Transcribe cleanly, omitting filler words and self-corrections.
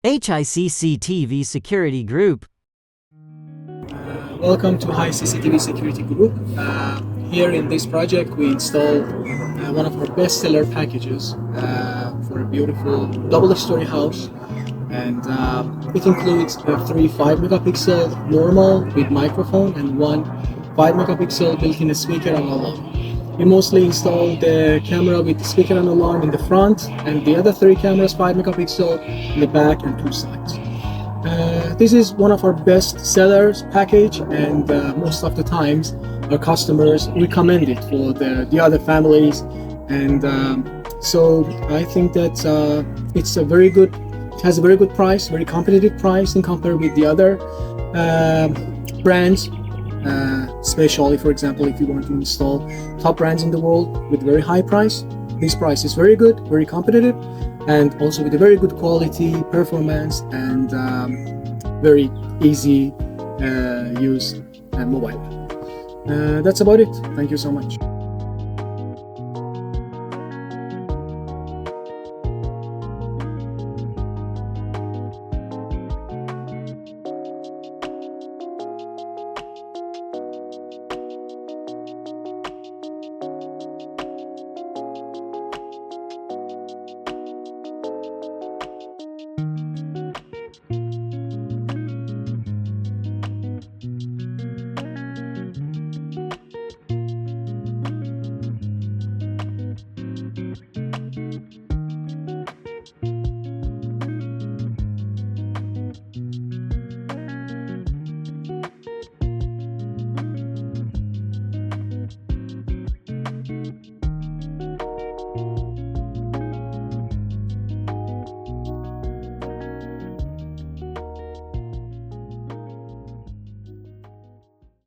HICCTV Security Group. Welcome to HICCTV Security Group. Here in this project we installed one of our bestseller packages for a beautiful double-story house, and it includes a 3 5-megapixel normal with microphone and one 5-megapixel built-in speaker and alarm. We mostly installed the camera with the speaker and alarm in the front, and the other 3 cameras 5-megapixel in the back and 2 sides. This is one of our best sellers package, and most of the times our customers recommend it for the other families, and so I think that it's a very good, it has a very good price, very competitive price in compared with the other brands, especially for example if you want to install top brands in the world with very high price. This price is very good, very competitive, and also with a very good quality, performance, and very easy use mobile. That's about it. Thank you so much.